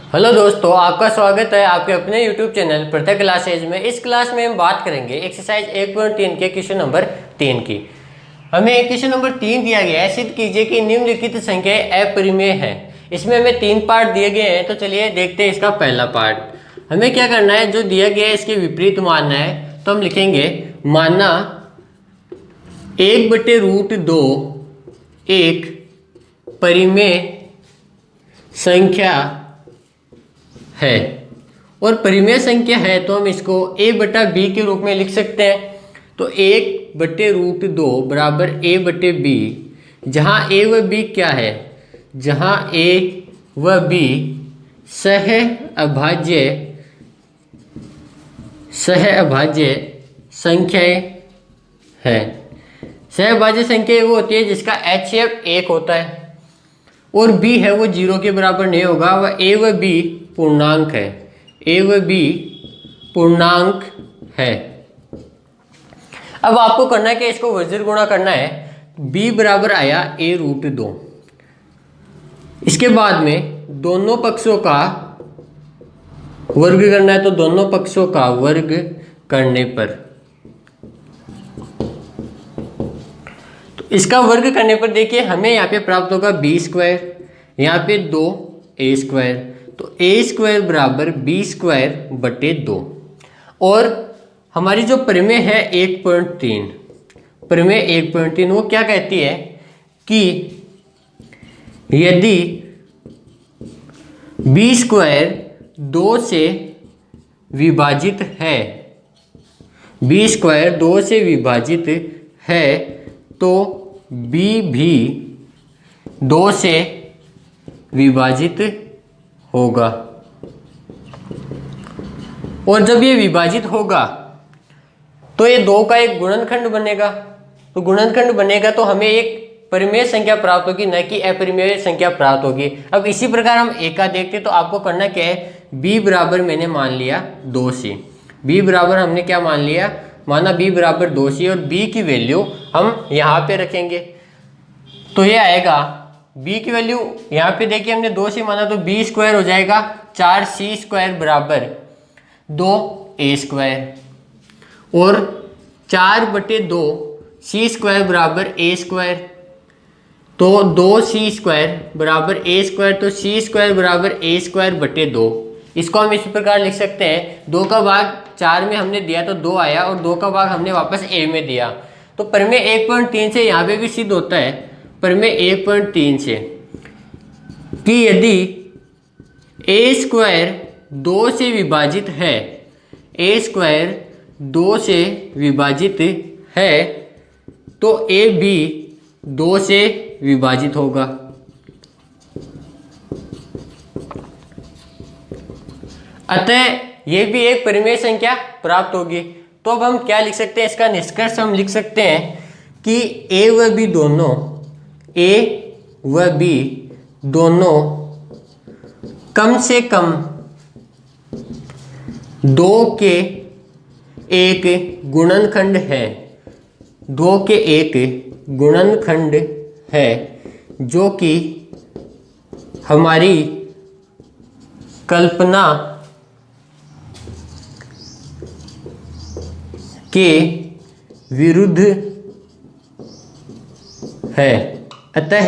Hello दोस्तों, आपका स्वागत है आपके अपने YouTube चैनल प्रत्येक क्लासेज में। इस क्लास में हम बात करेंगे एक्सरसाइज 1.3 के क्वेश्चन नंबर 3 की। हमें क्वेश्चन नंबर 3 दिया गया है, सिद्ध कीजिए कि निम्नलिखित संख्याएं अपरिमेय हैं। इसमें हमें 3 पार्ट दिए गए हैं, तो चलिए देखते हैं इसका पहला पार्ट। हमें क्या करना है, जो दिया गया है इसके विपरीत मानना है। तो हम लिखेंगे मानना 1/√2 एक परिमेय संख्या है, और परिमेय संख्या है तो हम इसको a/b के रूप में लिख सकते हैं। तो 1/√2 बराबर a/b, जहाँ a व b क्या है, जहाँ a व b सह अभाज्य संख्याएं हैं। सहअभाज्य संख्या वो होती है जिसका HCF 1 होता है और b है वो 0 के बराबर नहीं होगा, वह a व b पूर्णांक है। a व b पूर्णांक है। अब आपको करना है कि इसको वज्र गुणा करना है। b बराबर आया a√2। इसके बाद में दोनों पक्षों का वर्ग करना है, तो दोनों पक्षों का वर्ग करने पर, तो इसका वर्ग करने पर देखिए हमें यहाँ पे प्राप्त होगा b², यहाँ पे 2a², तो a² बराबर b²/2। और हमारी जो परिमेय है 1.3, परिमेय 1.3 वो क्या कहती है कि यदि b² 2 से विभाजित है, b² 2 से विभाजित है, तो b भी 2 से विभाजित होगा। और जब ये विभाजित होगा तो ये 2 का एक गुणनखंड बनेगा। तो गुणनखंड बनेगा तो हमें एक परिमेय संख्या प्राप्त होगी, न कि अपरिमेय संख्या प्राप्त होगी। अब इसी प्रकार हम a का देखते तो आपको करना क्या है, b बराबर मैंने मान लिया 2c। b बराबर हमने क्या मान लिया, माना b बराबर 2c, और b की वैल्यू हम यहाँ पे रखेंगे। तो ये आएगा b की वैल्यू, यहाँ पे देखिए हमने 2c माना तो b² हो जाएगा 4c² बराबर 2a², और 4/2 c² बराबर a², तो 2c² बराबर a², तो c² बराबर a²/2। इसको हम इस प्रकार लिख सकते हैं, 2 का भाग 4 में हमने दिया तो 2 आया, और 2 का भाग हमने वापस a में दिया। तो परिमेय 1.3 से यहाँ पे भी सिद्ध होता है, परिमेय 1.3 से, कि यदि a² 2 से विभाजित है, a² 2 से विभाजित है, तो a भी 2 से विभाजित होगा। अतः ये भी एक परिमेय संख्या प्राप्त होगी। तो अब हम क्या लिख सकते हैं, इसका निष्कर्ष हम लिख सकते हैं कि a व b दोनों कम से कम 2 के एक गुणनखंड है, 2 के एक गुणनखंड है, जो कि हमारी कल्पना के विरुद्ध है। अतः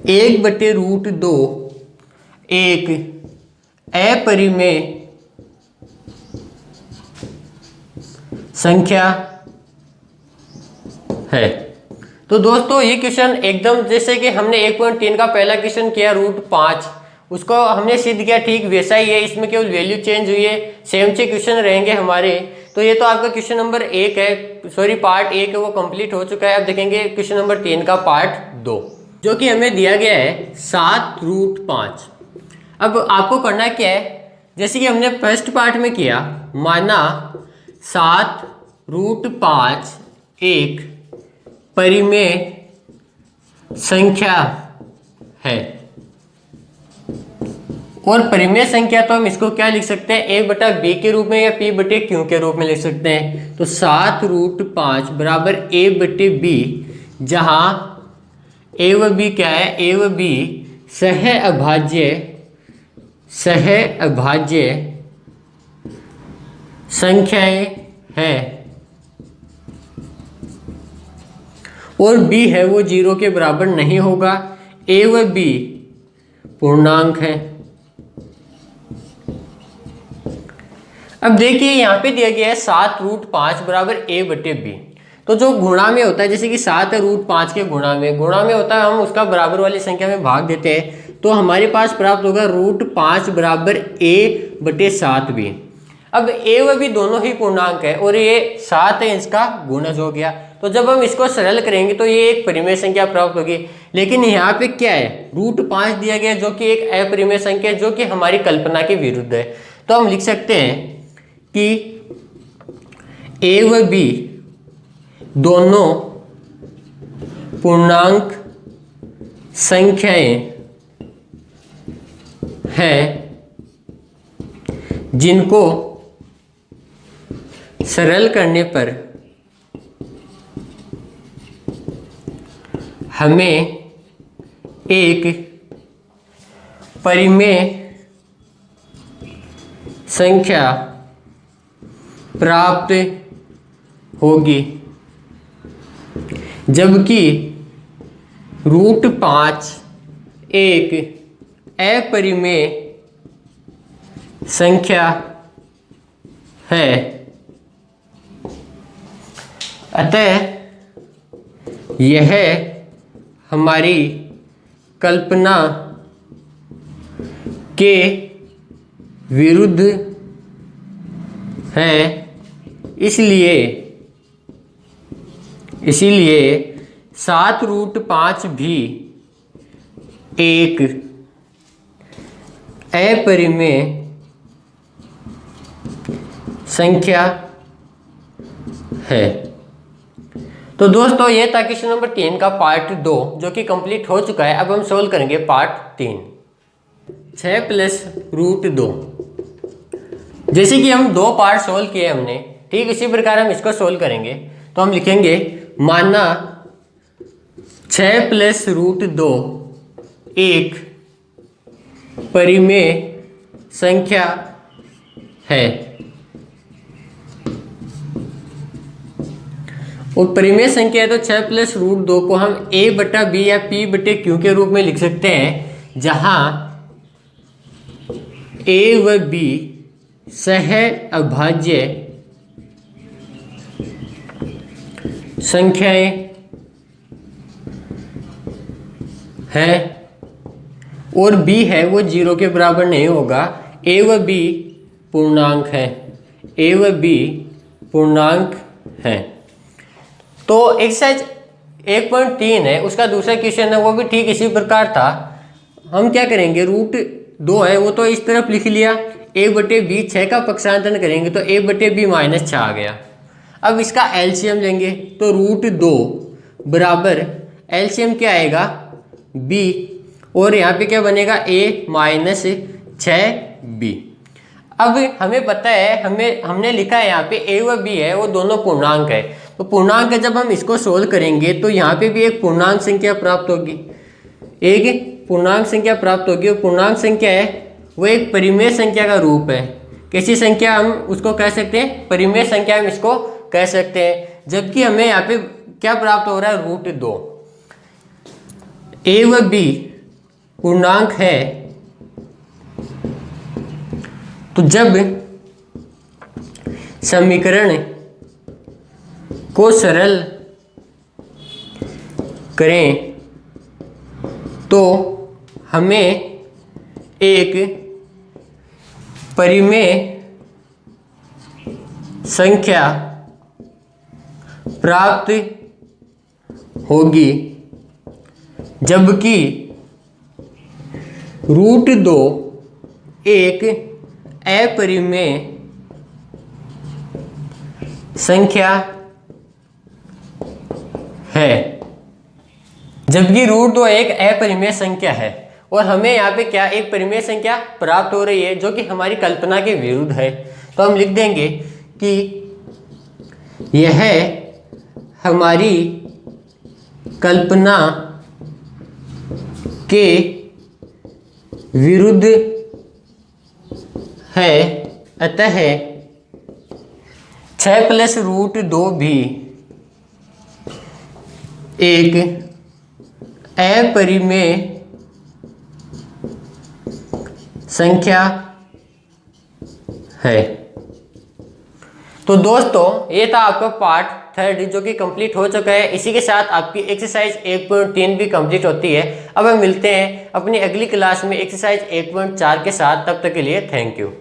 1/√2 एक अपरिमेय संख्या है। तो दोस्तों ये क्वेश्चन एकदम जैसे कि हमने 1.3 का पहला क्वेश्चन किया √5, उसको हमने सिद्ध किया, ठीक वैसा ही है। इसमें केवल वैल्यू चेंज हुई है, सेम से क्वेश्चन रहेंगे हमारे। तो ये तो आपका क्वेश्चन नंबर 1 है, सॉरी पार्ट 1 है, वो कंप्लीट हो चुका है। अब देखेंगे क्वेश्चन नंबर 3 का पार्ट 2, जो कि हमें दिया गया है 7√5। अब आपको करना क्या है, जैसे कि हमने फर्स्ट पार्ट में किया, माना 7√5 एक परिमेय संख्या है, और परिमेय संख्या तो हम इसको क्या लिख सकते हैं, a/b के रूप में या p/q के रूप में लिख सकते हैं। तो 7√5 बराबर a/b, जहाँ ए व बी क्या है, ए व बी सह अभाज्य सह अभाज्य संख्याएं हैं और b है वो 0 के बराबर नहीं होगा, a व b पूर्णांक है। अब देखिए यहाँ पे दिया गया है 7√5 बराबर a बटे b। तो जो गुणा में होता है, जैसे कि 7√5 के गुणा में होता है, हम उसका बराबर वाली संख्या में भाग देते हैं तो हमारे पास प्राप्त होगा √5 बराबर a बटे 7b। अब a व b दोनों ही पूर्णांक है और ये 7 है, इसका गुणज हो गया। तो जब हम इसको सरल करेंगे तो ये एक परिमेय संख्या प्राप्त होगी। लेकिन यहाँ पे क्या है, √5 दिया गया है जो कि एक अपरिमेय संख्या है, जो कि हमारी कल्पना के विरुद्ध है। तो हम लिख सकते हैं कि a व b दोनों पूर्णांक संख्याएं हैं जिनको सरल करने पर हमें एक परिमेय संख्या प्राप्त होगी, जबकि √5 एक अपरिमेय संख्या है। अतः यह हमारी कल्पना के विरुद्ध है। इसीलिए 7√5 भी एक अपरिमेय संख्या है। तो दोस्तों ये था क्वेश्चन नंबर 3 का पार्ट 2 जो कि कंप्लीट हो चुका है। अब हम सोल्व करेंगे पार्ट 3। 6 + √2। जैसे कि हम 2 पार्ट सोल्व किए हमने, ठीक इसी प्रकार हम इसको सोल्व करेंगे। तो हम लिखेंगे माना 6 + √2 एक परिमेय संख्या है और परिमेय संख्या है तो 6 + √2 को हम a बटा b या p बटे q के रूप में लिख सकते हैं, जहां a व b सह अभाज्य संख्याएं हैं और b है वो 0 के बराबर नहीं होगा। a व b पूर्णांक है, a व b पूर्णांक है। तो एक्सरसाइज 1.3 है, उसका दूसरा क्वेश्चन है वो भी ठीक इसी प्रकार था। हम क्या करेंगे, √2 है वो तो इस तरफ लिख लिया, a बटे b 6 का पक्षांतरण करेंगे तो a बटे b -6 आ गया। अब इसका एलसीएम लेंगे तो √2 बराबर एलसीएम क्या आएगा b और यहाँ पे क्या बनेगा a - 6b। अब हमें पता है, हमने लिखा है यहाँ पे a व b है वो दोनों पूर्णांक है। तो पूर्णांक है, जब हम इसको सोल्व करेंगे तो यहाँ पे भी एक पूर्णांक संख्या प्राप्त होगी, एक पूर्णांक संख्या प्राप्त होगी। और पूर्णांक संख्या है वो एक परिमेय संख्या का रूप है। कैसी संख्या हम उसको कह सकते हैं, परिमेय संख्या हम इसको कह सकते हैं। जबकि हमें यहाँ पे क्या प्राप्त हो रहा है, √2। a व b पूर्णांक है तो जब समीकरण को सरल करें तो हमें एक परिमेय संख्या प्राप्त होगी, जबकि √2 एक अपरिमेय संख्या है। जबकि √2 एक अपरिमेय संख्या है और हमें यहाँ पे क्या एक परिमेय संख्या प्राप्त हो रही है जो कि हमारी कल्पना के विरुद्ध है। तो हम लिख देंगे कि यह हमारी कल्पना के विरुद्ध है, अतः 6 + √2 भी एक अपरिमेय संख्या है। तो दोस्तों ये था आपका पार्ट 3 जो कि कंप्लीट हो चुका है। इसी के साथ आपकी एक्सरसाइज 1.3 भी कंप्लीट होती है। अब हम मिलते हैं अपनी अगली क्लास में एक्सरसाइज 1.4 के साथ। तब तक के लिए थैंक यू।